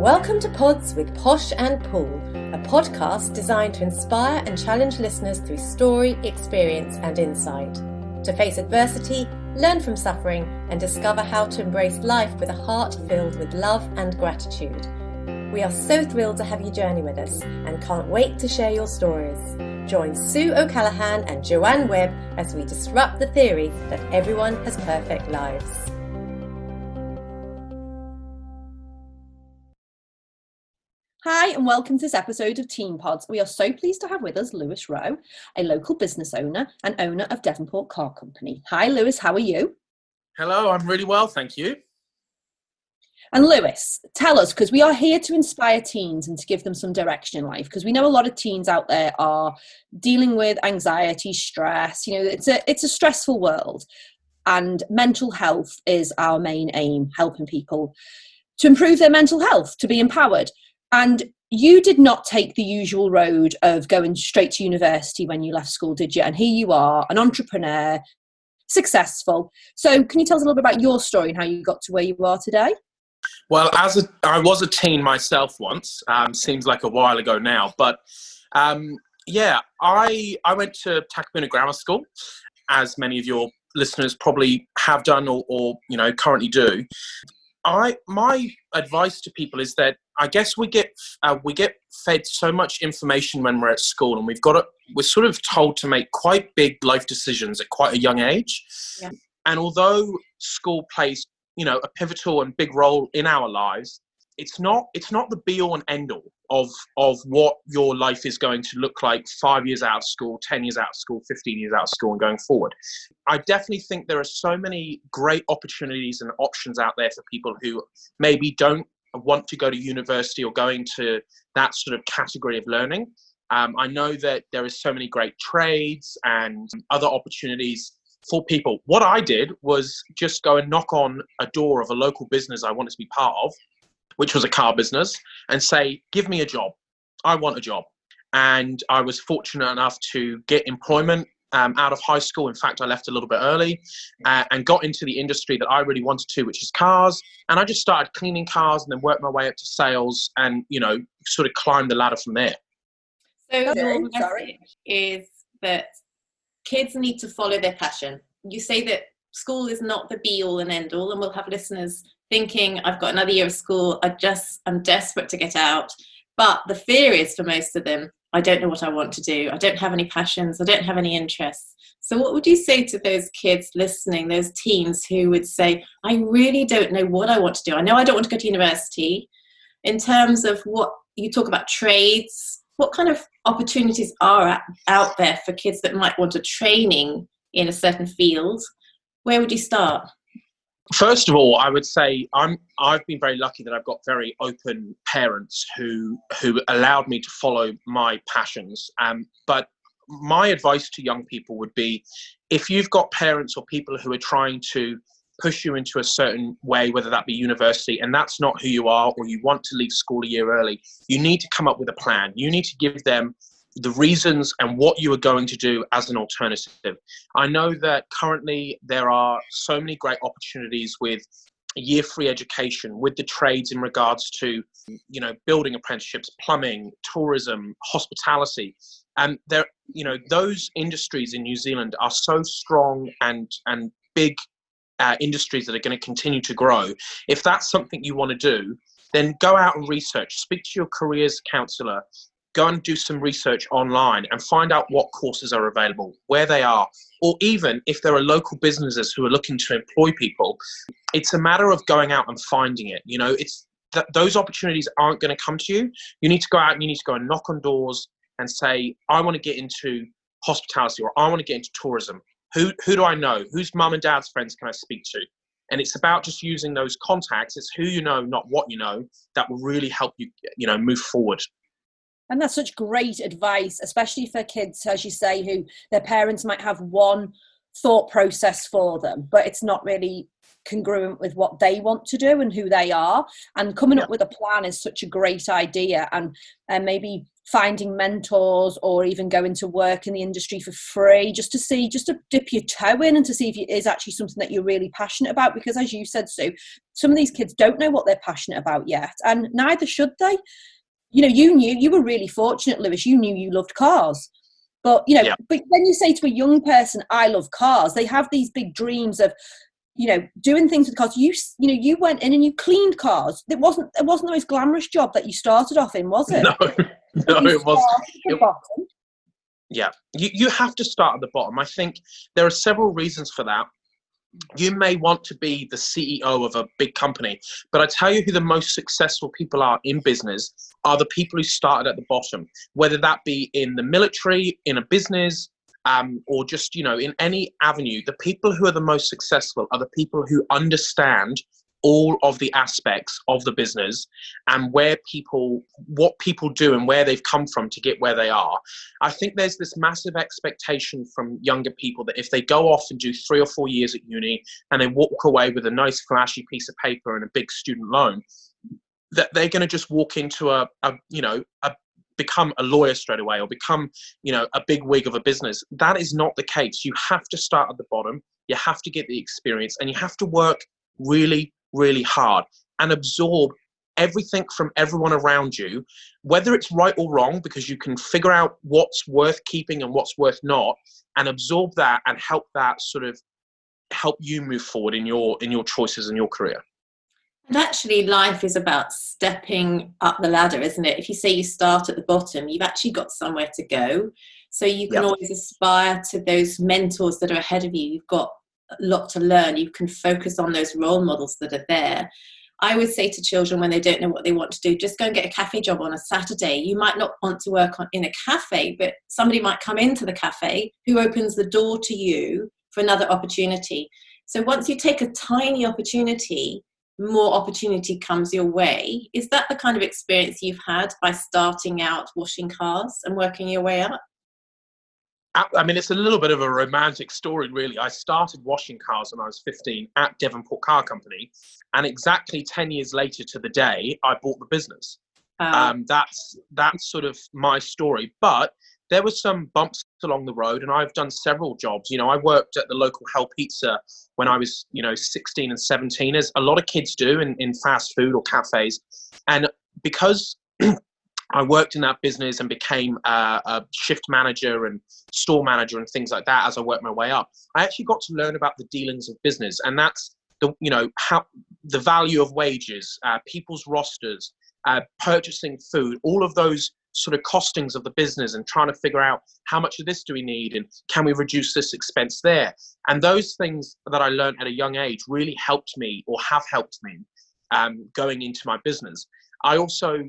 Welcome to Pods with Posh and Paul, a podcast designed to inspire and challenge listeners through story, experience and insight. To face adversity, learn from suffering and discover how to embrace life with a heart filled with love and gratitude. We are so thrilled to have you journey with us and can't wait to share your stories. Join Sue O'Callaghan and Joanne Webb as we disrupt the theory that everyone has perfect lives. Hi and welcome to this episode of TeenPODS. We are so pleased to have with us Lewis Rowe, a local business owner and owner of Devonport Car Company. Hi Lewis, how are you? Hello, I'm really well, thank you. And Lewis, tell us, because we are here to inspire teens and to give them some direction in life, because we know a lot of teens out there are dealing with anxiety, stress. You know, it's a stressful world, and mental health is our main aim, helping people to improve their mental health, to be empowered. And you did not take the usual road of going straight to university when you left school, did you? And here you are, an entrepreneur, successful. So can you tell us a little bit about your story and how you got to where you are today? Well, I was a teen myself once. Seems like a while ago now, but I went to Takapuna Grammar School, as many of your listeners probably have done or currently do. My advice to people is that I guess we get fed so much information when we're at school, and we're sort of told to make quite big life decisions at quite a young age. Yeah. And although school plays a pivotal and big role in our lives, it's not the be all and end all of what your life is going to look like 5 years out of school, 10 years out of school, 15 years out of school and going forward. I definitely think there are so many great opportunities and options out there for people who maybe don't want to go to university or go into that sort of category of learning. I know that there is so many great trades and other opportunities for people. What I did was just go and knock on a door of a local business I wanted to be part of, which was a car business, and say, give me a job. I want a job. And I was fortunate enough to get employment out of high school. In fact, I left a little bit early and got into the industry that I really wanted to, which is cars. And I just started cleaning cars and then worked my way up to sales and, sort of climbed the ladder from there. So your message is that kids need to follow their passion. You say that school is not the be all and end all, and we'll have listeners thinking, I've got another year of school, I'm desperate to get out. But the fear is for most of them, I don't know what I want to do. I don't have any passions. I don't have any interests. So what would you say to those kids listening, those teens who would say, I really don't know what I want to do. I know I don't want to go to university. In terms of what you talk about trades, what kind of opportunities are out there for kids that might want a training in a certain field? Where would you start? First of all, I would say I've been very lucky that I've got very open parents who allowed me to follow my passions. But my advice to young people would be, if you've got parents or people who are trying to push you into a certain way, whether that be university, and that's not who you are, or you want to leave school a year early, you need to come up with a plan. You need to give them the reasons and what you are going to do as an alternative. I know that currently there are so many great opportunities with year free education, with the trades in regards to, building apprenticeships, plumbing, tourism, hospitality. And those industries in New Zealand are so strong and big industries that are going to continue to grow. If that's something you want to do, then go out and research, speak to your careers counsellor, go and do some research online and find out what courses are available, where they are, or even if there are local businesses who are looking to employ people. It's a matter of going out and finding it. Those opportunities aren't going to come to you. You need to go out and you need to go and knock on doors and say, I want to get into hospitality, or I want to get into tourism. Who do I know? Whose mum and dad's friends can I speak to? And it's about just using those contacts. It's who you know, not what you know, that will really help you, move forward. And that's such great advice, especially for kids, as you say, who their parents might have one thought process for them, but it's not really congruent with what they want to do and who they are, and coming up with a plan is such a great idea. And maybe finding mentors, or even going to work in the industry for free, just to dip your toe in and to see if it is actually something that you're really passionate about. Because as you said, Sue, some of these kids don't know what they're passionate about yet, and neither should they. You were really fortunate, Lewis. You knew you loved cars. But, but when you say to a young person, I love cars, they have these big dreams of, doing things with cars. You went in and you cleaned cars. It wasn't the most glamorous job that you started off in, was it? No, it wasn't. Yeah, you have to start at the bottom. I think there are several reasons for that. You may want to be the CEO of a big company, but I tell you who the most successful people are in business are the people who started at the bottom, whether that be in the military, in a business, or just, in any avenue. The people who are the most successful are the people who understand all of the aspects of the business and what people do and where they've come from to get where they are. I think there's this massive expectation from younger people that if they go off and do 3 or 4 years at uni and they walk away with a nice flashy piece of paper and a big student loan, that they're going to just walk into become a lawyer straight away, or become, a big wig of a business. That is not the case. You have to start at the bottom. You have to get the experience, and you have to work really, really hard and absorb everything from everyone around you, whether it's right or wrong, because you can figure out what's worth keeping and what's worth not, and absorb that and help that sort of help you move forward in your choices and your career. And actually, life is about stepping up the ladder, isn't it? If you say you start at the bottom, you've actually got somewhere to go. So you can always aspire to those mentors that are ahead of you. You've got a lot to learn. You can focus on those role models that are there. I always say to children when they don't know what they want to do, just go and get a cafe job on a Saturday. You might not want to work in a cafe, but somebody might come into the cafe who opens the door to you for another opportunity. So once you take a tiny opportunity, more opportunity comes your way. Is that the kind of experience you've had by starting out washing cars and working your way up? I mean, it's a little bit of a romantic story, really. I started washing cars when I was 15 at Devonport Car Company, and exactly 10 years later to the day, I bought the business. That's sort of my story. But there were some bumps along the road, and I've done several jobs. I worked at the local Hell Pizza when I was, 16 and 17, as a lot of kids do in fast food or cafes. And because I worked in that business and became a shift manager and store manager and things like that as I worked my way up, I actually got to learn about the dealings of business. And that's how the value of wages, people's rosters, purchasing food, all of those sort of costings of the business, and trying to figure out how much of this do we need and can we reduce this expense there. And those things that I learned at a young age really helped me, or have helped me, going into my business. I also,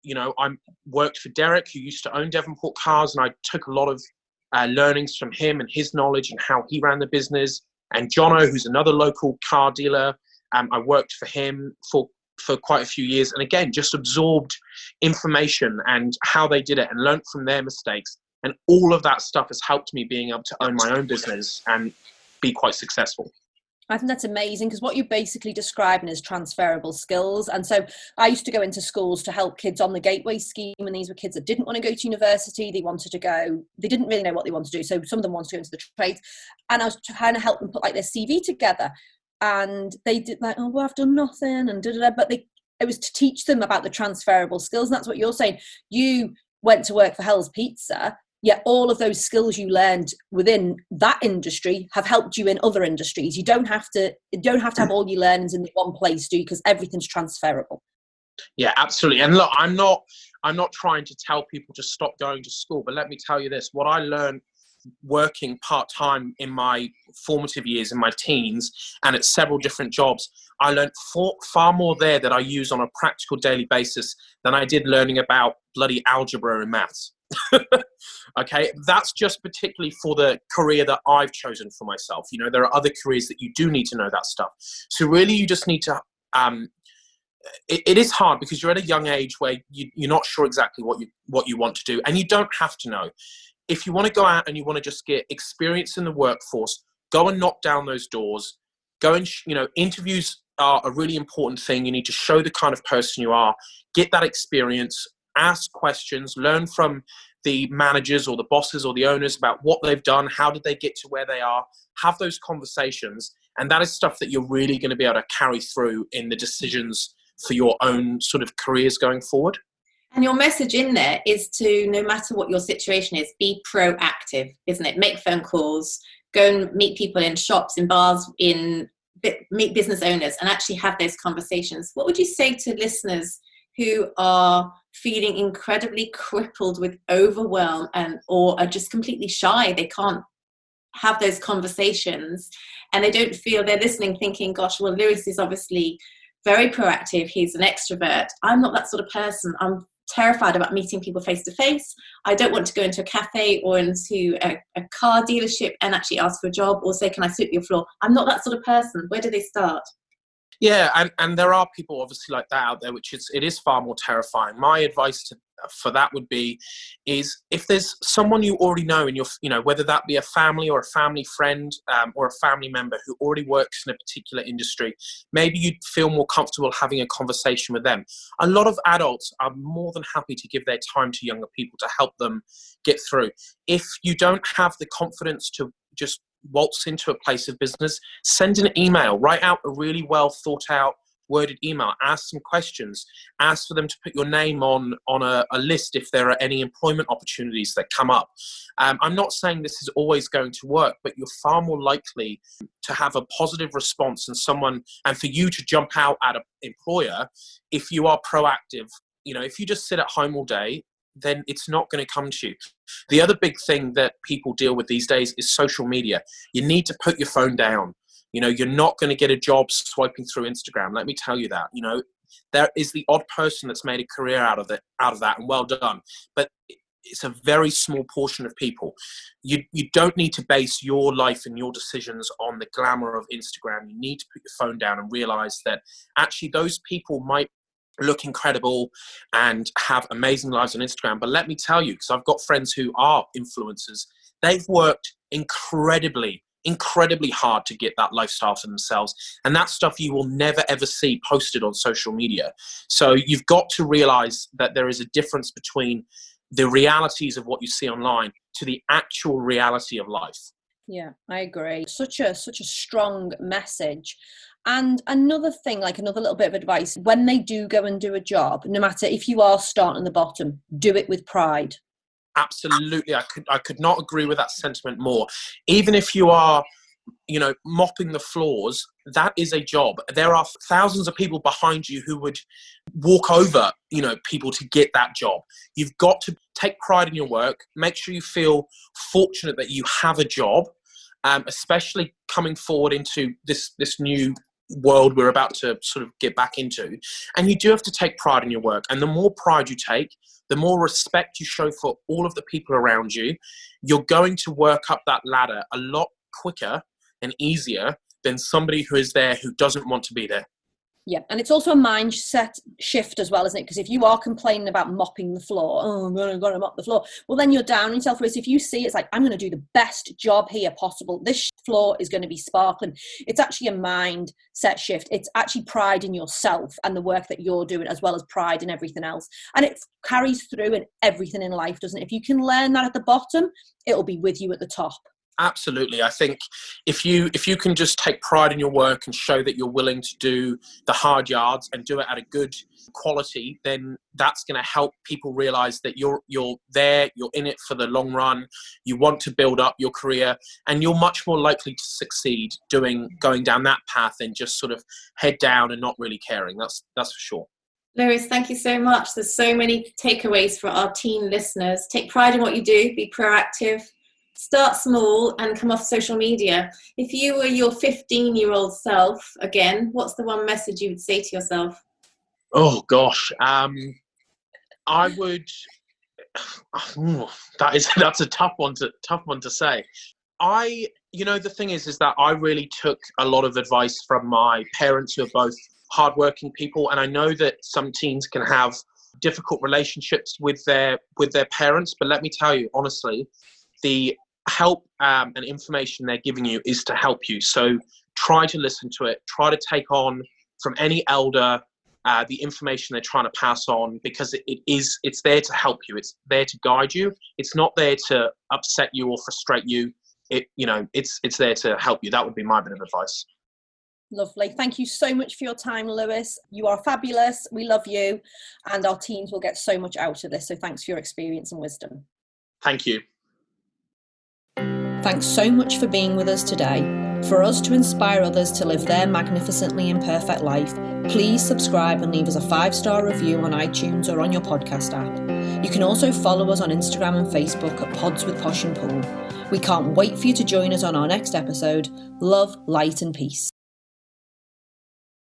I worked for Derek, who used to own Devonport Cars, and I took a lot of learnings from him and his knowledge and how he ran the business. And Jono, who's another local car dealer, I worked for him for quite a few years, and again just absorbed information and how they did it and learned from their mistakes, and all of that stuff has helped me being able to own my own business and be quite successful. I think that's amazing, because what you're basically describing is transferable skills. And so I used to go into schools to help kids on the Gateway scheme, and these were kids that didn't want to go to university. They didn't really know what they wanted to do, so some of them wanted to go into the trades, and I was trying to help them put like their CV together. And they did like, oh, well, I've done nothing, and but it was to teach them about the transferable skills. And that's what you're saying. You went to work for Hell's Pizza, yet all of those skills you learned within that industry have helped you in other industries. You don't have to have all your learnings in one place, do you? Because everything's transferable. Yeah, absolutely. And look, I'm not trying to tell people to stop going to school, but let me tell you this: what I learned working part-time in my formative years, in my teens, and at several different jobs, I learned far more there that I use on a practical daily basis than I did learning about bloody algebra and maths. Okay, that's just particularly for the career that I've chosen for myself. There are other careers that you do need to know that stuff. So really, you just need to it is hard because you're at a young age where you're not sure exactly what you want to do, and you don't have to know. If you want to go out and you want to just get experience in the workforce, go and knock down those doors, Go and, interviews are a really important thing. You need to show the kind of person you are, get that experience, ask questions, learn from the managers or the bosses or the owners about what they've done, how did they get to where they are, have those conversations. And that is stuff that you're really going to be able to carry through in the decisions for your own sort of careers going forward. And your message in there is to, no matter what your situation is, be proactive, isn't it? Make phone calls, go and meet people in shops, in bars, meet business owners, and actually have those conversations. What would you say to listeners who are feeling incredibly crippled with overwhelm or are just completely shy? They can't have those conversations, and they don't feel they're listening, thinking, gosh, well, Lewis is obviously very proactive. He's an extrovert. I'm not that sort of person. I'm terrified about meeting people face to face. I don't want to go into a cafe or into a car dealership and actually ask for a job or say, can I sweep your floor? I'm not that sort of person. Where do they start? Yeah, and there are people obviously like that out there, it is far more terrifying. My advice for that would be, is if there's someone you already know in your, whether that be a family or a family friend or a family member who already works in a particular industry, maybe you'd feel more comfortable having a conversation with them. A lot of adults are more than happy to give their time to younger people to help them get through. If you don't have the confidence to just waltz into a place of business, send an email, write out a really well thought out worded email, ask some questions, ask for them to put your name on a list if there are any employment opportunities that come up. I'm not saying this is always going to work, but you're far more likely to have a positive response and for you to jump out at an employer if you are proactive. If you just sit at home all day, then it's not going to come to you. The other big thing that people deal with these days is social media. You need to put your phone down. You're not going to get a job swiping through Instagram. Let me tell you that. There is the odd person that's made a career out of that, and well done. But it's a very small portion of people. You don't need to base your life and your decisions on the glamour of Instagram. You need to put your phone down and realize that actually those people might look incredible and have amazing lives on Instagram. But let me tell you, because I've got friends who are influencers, they've worked incredibly hard to get that lifestyle for themselves. And that stuff you will never, ever see posted on social media. So you've got to realize that there is a difference between the realities of what you see online to the actual reality of life. Yeah, I agree. Such a strong message. And another thing, like another little bit of advice, when they do go and do a job, no matter if you are starting at the bottom, do it with pride. Absolutely. I could not agree with that sentiment more. Even if you are, mopping the floors, that is a job. There are thousands of people behind you who would walk over, people to get that job. You've got to take pride in your work. Make sure you feel fortunate that you have a job, especially coming forward into this new world we're about to sort of get back into. And you do have to take pride in your work. And the more pride you take, the more respect you show for all of the people around you, you're going to work up that ladder a lot quicker and easier than somebody who is there who doesn't want to be there. Yeah, and it's also a mindset shift as well, isn't it? Because if you are complaining about mopping the floor, I'm going to mop the floor, well, then you're down on yourself. Whereas if you see it's like, I'm going to do the best job here possible. This floor is going to be sparkling. It's actually a mindset shift. It's actually pride in yourself and the work that you're doing, as well as pride in everything else. And it carries through in everything in life, doesn't it? If you can learn that at the bottom, it'll be with you at the top. Absolutely. I think if you can just take pride in your work and show that you're willing to do the hard yards and do it at a good quality, then that's going to help people realize that you're there, you're in it for the long run, you want to build up your career, and you're much more likely to succeed going down that path than just sort of head down and not really caring. That's for sure. Lewis, thank you so much. There's so many takeaways for our teen listeners. Take pride in what you do, be proactive. Start small and come off social media. If you were your 15-year-old self again, what's the one message you would say to yourself? Oh gosh, I would. That's a tough one to say. The thing is that I really took a lot of advice from my parents, who are both hardworking people, and I know that some teens can have difficult relationships with their parents. But let me tell you honestly, the help and information they're giving you is to help you. So try to listen to it, try to take on from any elder the information they're trying to pass on, because it's there to help you. It's there to guide you. It's not there to upset you or frustrate you. It's there to help you. That would be my bit of advice. Lovely. Thank you so much for your time, Lewis. You are fabulous. We love you, and our teens will get so much out of this. So thanks for your experience and wisdom. Thank you. Thanks so much for being with us today. For us to inspire others to live their magnificently imperfect life, please subscribe and leave us a 5-star review on iTunes or on your podcast app. You can also follow us on Instagram and Facebook at Pods with Posh and Paul. We can't wait for you to join us on our next episode. Love, light and peace.